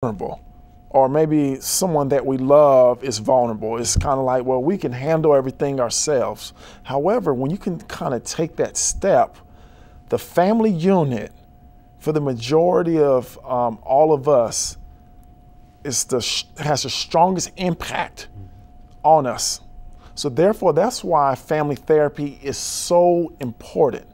vulnerable, or maybe someone that we love is vulnerable. It's kind of like, well, we can handle everything ourselves. However, when you can kind of take that step, the family unit, for the majority of all of us, has the strongest impact on us. So therefore, that's why family therapy is so important,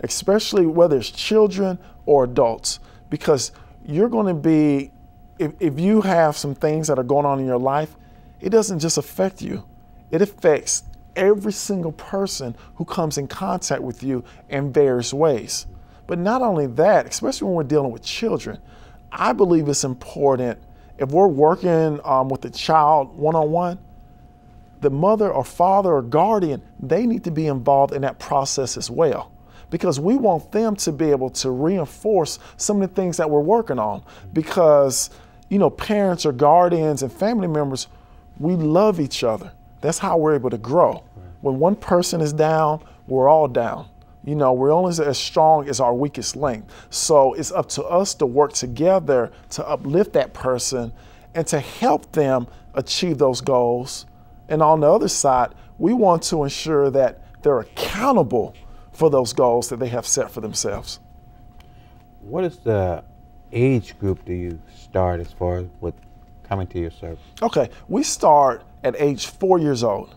especially whether it's children or adults, because you're going to be, if you have some things that are going on in your life, it doesn't just affect you. It affects every single person who comes in contact with you in various ways. But not only that, especially when we're dealing with children, I believe it's important, if we're working with the child one-on-one, the mother or father or guardian, they need to be involved in that process as well, because we want them to be able to reinforce some of the things that we're working on. Because, you know, parents or guardians and family members, we love each other. That's how we're able to grow. When one person is down, we're all down. You know, we're only as strong as our weakest link. So it's up to us to work together to uplift that person and to help them achieve those goals. And on the other side, we want to ensure that they're accountable for those goals that they have set for themselves. What is the age group do you start as far as with coming to your service? Okay, we start at age 4 years old.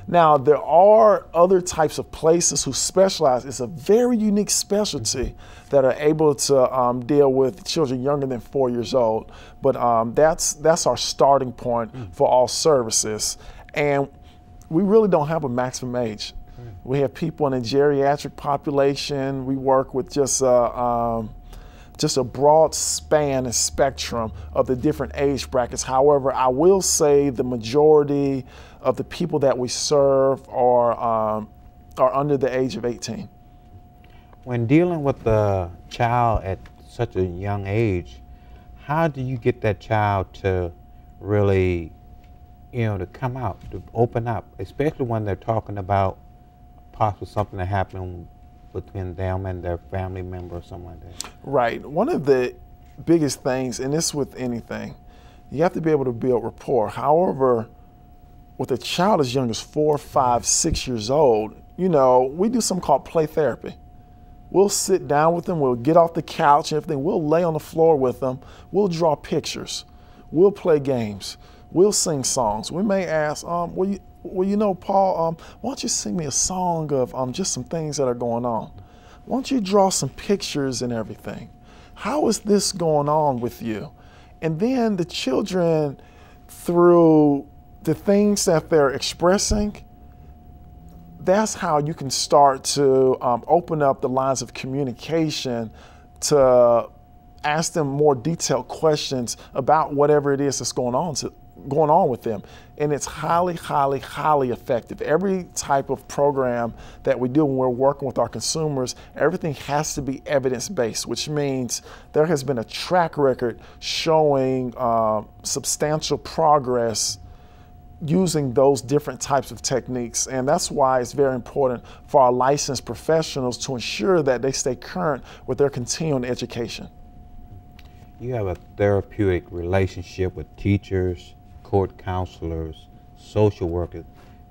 Now, there are other types of places who specialize. It's a very unique specialty that are able to deal with children younger than 4 years old. But that's our starting point for all services. And we really don't have a maximum age. We have people in a geriatric population. We work with just a broad span and spectrum of the different age brackets. However, I will say the majority of the people that we serve are under the age of 18. When dealing with a child at such a young age, how do you get that child to really, you know, to come out, to open up, especially when they're talking about possibly something that happened between them and their family member or something like that? Right. One of the biggest things, and this with anything, you have to be able to build rapport. However, with a child as young as 4, 5, 6 years old, you know, we do something called play therapy. We'll sit down with them, we'll get off the couch and everything, we'll lay on the floor with them, we'll draw pictures, we'll play games, we'll sing songs. We may ask, well, you know, Paul, why don't you sing me a song of just some things that are going on? Why don't you draw some pictures and everything? How is this going on with you? And then the children, through the things that they're expressing, that's how you can start to open up the lines of communication to ask them more detailed questions about whatever it is that's going on with them. And it's highly, highly, highly effective. Every type of program that we do when we're working with our consumers, everything has to be evidence-based, which means there has been a track record showing substantial progress using those different types of techniques. And that's why it's very important for our licensed professionals to ensure that they stay current with their continuing education. You have a therapeutic relationship with teachers, court counselors, social workers,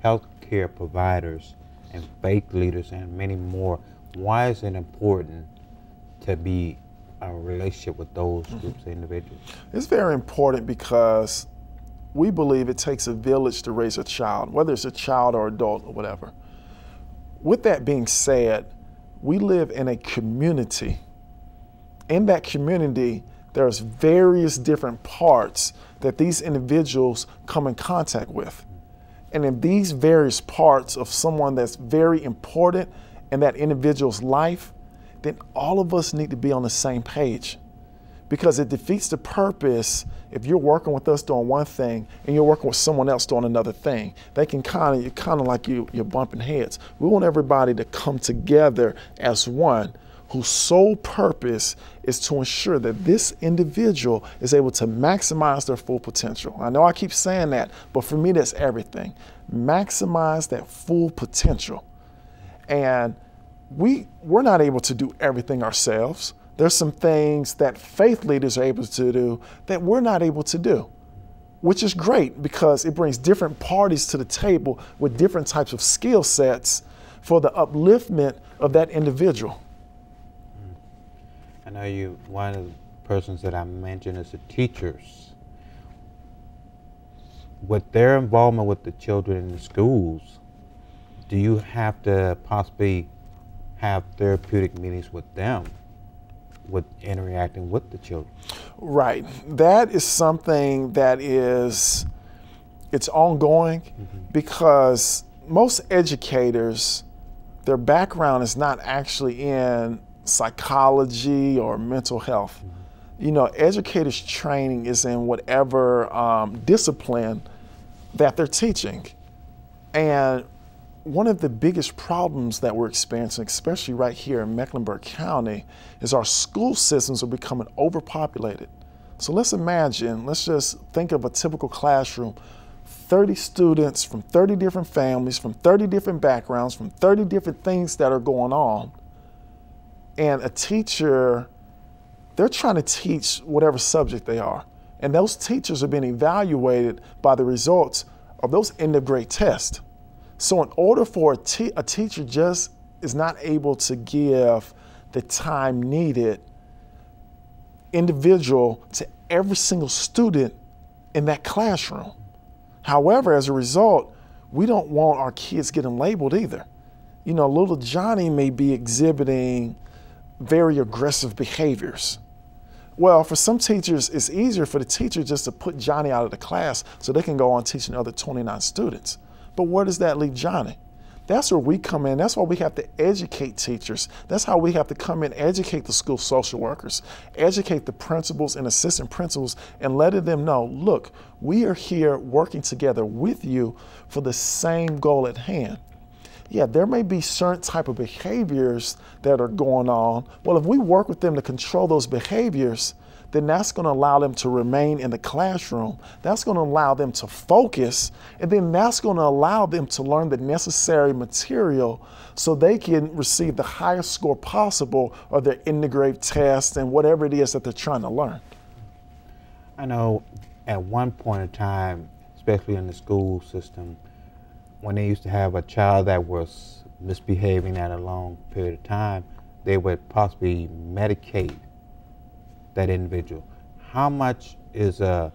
healthcare providers, and faith leaders, and many more. Why is it important to be a relationship with those groups of individuals? It's very important because we believe it takes a village to raise a child, whether it's a child or adult or whatever. With that being said, we live in a community. In that community, there's various different parts that these individuals come in contact with. And in these various parts of someone that's very important in that individual's life, then all of us need to be on the same page. Because it defeats the purpose if you're working with us doing one thing and you're working with someone else doing another thing. They can kind of like you're bumping heads. We want everybody to come together as one, whose sole purpose is to ensure that this individual is able to maximize their full potential. I know I keep saying that, but for me, that's everything. Maximize that full potential. And we're not able to do everything ourselves. There's some things that faith leaders are able to do that we're not able to do, which is great because it brings different parties to the table with different types of skill sets for the upliftment of that individual. I know one of the persons that I mentioned is the teachers. With their involvement with the children in the schools, do you have to possibly have therapeutic meetings with them, with interacting with the children? Right. That is something that it's ongoing because most educators, their background is not actually in psychology or mental health. You know, educators' training is in whatever discipline that they're teaching. And one of the biggest problems that we're experiencing, especially right here in Mecklenburg County, is our school systems are becoming overpopulated. So let's just think of a typical classroom, 30 students from 30 different families, from 30 different backgrounds, from 30 different things that are going on. And a teacher, they're trying to teach whatever subject they are. And those teachers are being evaluated by the results of those end of grade tests. So in order for a teacher just is not able to give the time needed individual to every single student in that classroom. However, as a result, we don't want our kids getting labeled either. You know, little Johnny may be exhibiting very aggressive behaviors. Well, for some teachers, it's easier for the teacher just to put Johnny out of the class so they can go on teaching the other 29 students. But where does that leave Johnny? That's where we come in. That's why we have to educate teachers. That's how we have to come in, educate the school social workers, educate the principals and assistant principals, and letting them know, look, we are here working together with you for the same goal at hand. Yeah, there may be certain type of behaviors that are going on. Well, if we work with them to control those behaviors, then that's going to allow them to remain in the classroom. That's going to allow them to focus, and then that's going to allow them to learn the necessary material so they can receive the highest score possible of their end of grade test and whatever it is that they're trying to learn. I know at one point in time, especially in the school system, when they used to have a child that was misbehaving at a long period of time, they would possibly medicate that individual. How much is a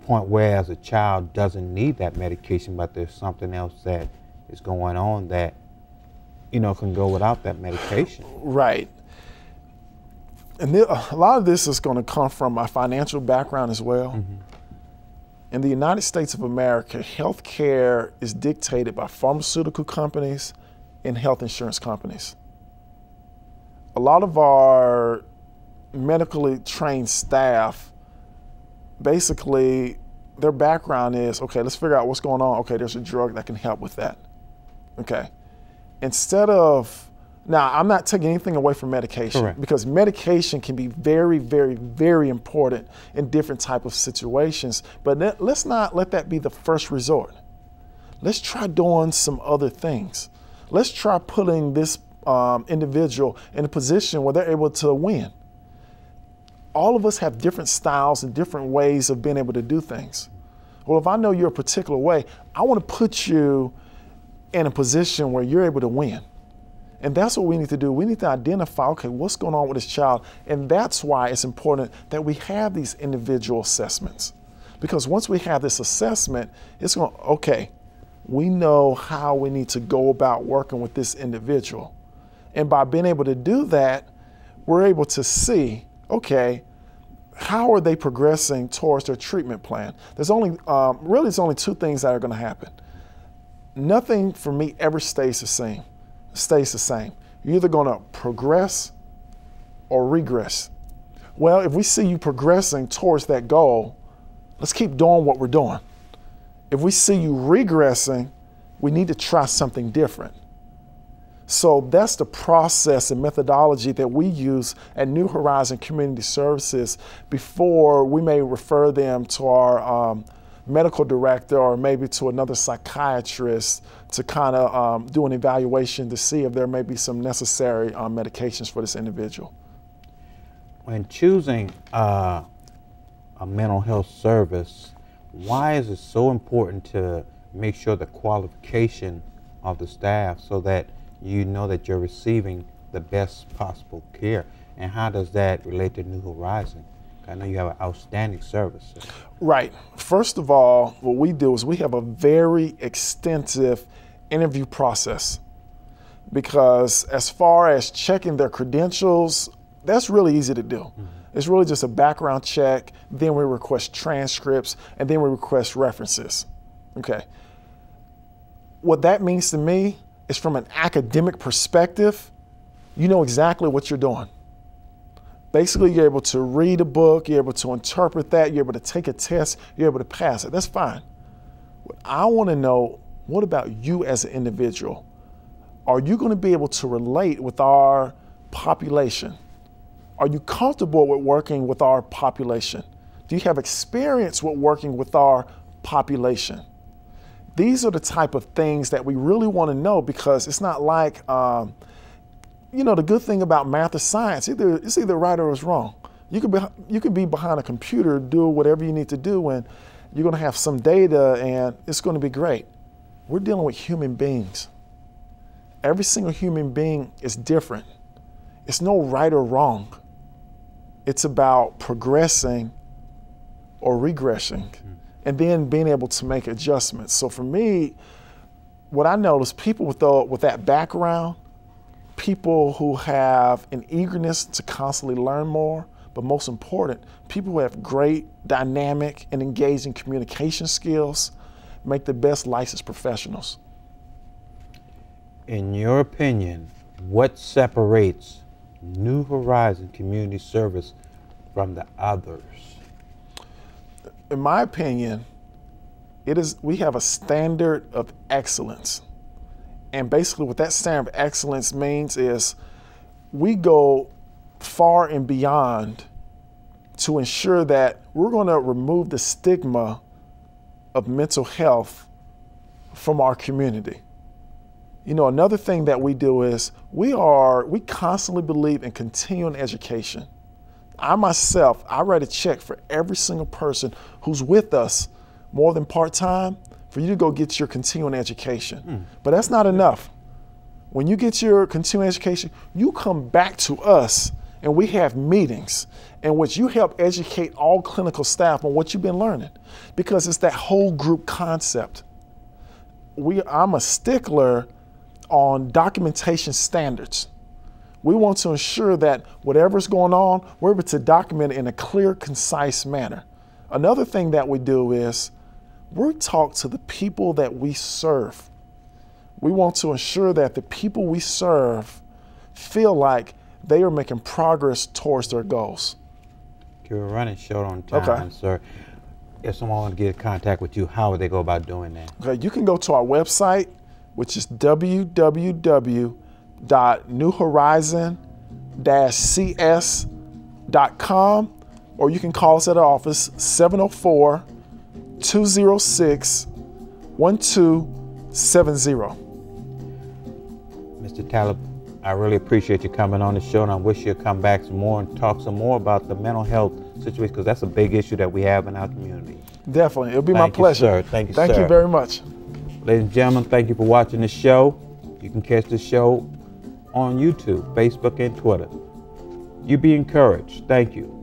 point where as a child doesn't need that medication, but there's something else that is going on that, you know, can go without that medication? Right. And a lot of this is going to come from my financial background as well. In the United States of America, healthcare is dictated by pharmaceutical companies and health insurance companies. A lot of our medically trained staff, basically, their background is, okay, let's figure out what's going on. Okay, there's a drug that can help with that. Okay. Instead of, now I'm not taking anything away from medication. Correct. Because medication can be very, very, very important in different type of situations, but let's not let that be the first resort. Let's try doing some other things. Let's try putting this individual in a position where they're able to win. All of us have different styles and different ways of being able to do things. Well, if I know you're a particular way, I want to put you in a position where you're able to win. And that's what we need to do. We need to identify, okay, what's going on with this child? And that's why it's important that we have these individual assessments. Because once we have this assessment, it's going, okay, we know how we need to go about working with this individual. And by being able to do that, we're able to see, okay, how are they progressing towards their treatment plan? There's only, really, there's only two things that are going to happen. Nothing for me ever stays the same. You're either going to progress or regress. Well, if we see you progressing towards that goal, let's keep doing what we're doing. If we see you regressing, we need to try something different. So that's the process and methodology that we use at New Horizon Community Services before we may refer them to our medical director or maybe to another psychiatrist to kind of do an evaluation to see if there may be some necessary medications for this individual. When choosing a mental health service, why is it so important to make sure the qualification of the staff so that you know that you're receiving the best possible care? And how does that relate to New Horizon? I know you have an outstanding service. Right. First of all, what we do is we have a very extensive interview process, because as far as checking their credentials, that's really easy to do. It's really just a background check, then we request transcripts, and then we request references. Okay. What that means to me is, from an academic perspective, you know exactly what you're doing. Basically, you're able to read a book, you're able to interpret that, you're able to take a test, you're able to pass it. That's fine. What I want to know, what about you as an individual? Are you going to be able to relate with our population? Are you comfortable with working with our population? Do you have experience with working with our population? These are the type of things that we really want to know, because it's not like, you know, the good thing about math or science, it's either right or it's wrong. You could be behind a computer, do whatever you need to do, and you're going to have some data and it's going to be great. We're dealing with human beings. Every single human being is different. It's no right or wrong. It's about progressing or regressing, and then being able to make adjustments. So for me, what I notice, people with that background, people who have an eagerness to constantly learn more, but most important, people who have great dynamic and engaging communication skills, make the best licensed professionals. In your opinion, what separates New Horizon Community Service from the others? In my opinion, we have a standard of excellence. And basically what that standard of excellence means is we go far and beyond to ensure that we're going to remove the stigma of mental health from our community. You know, another thing that we do is we constantly believe in continuing education. I myself, I write a check for every single person who's with us more than part-time for you to go get your continuing education. But that's not enough. When you get your continuing education, you come back to us and we have meetings in which you help educate all clinical staff on what you've been learning, because it's that whole group concept. I'm a stickler on documentation standards. We want to ensure that whatever's going on, we're able to document it in a clear, concise manner. Another thing that we do is we talk to the people that we serve. We want to ensure that the people we serve feel like they are making progress towards their goals. You're running short on time, Okay. sir. If someone wants to get in contact with you, how would they go about doing that? Okay, you can go to our website, which is www.newhorizon-cs.com, or you can call us at our office, 704-206-1270. Mr. Talib, I really appreciate you coming on the show, and I wish you'd come back some more and talk some more about the mental health situation, because that's a big issue that we have in our community. Definitely. It'll be my pleasure. Thank you, sir. Thank you, sir. Thank you very much. Ladies and gentlemen, thank you for watching this show. You can catch the show on YouTube, Facebook, and Twitter. You be encouraged. Thank you.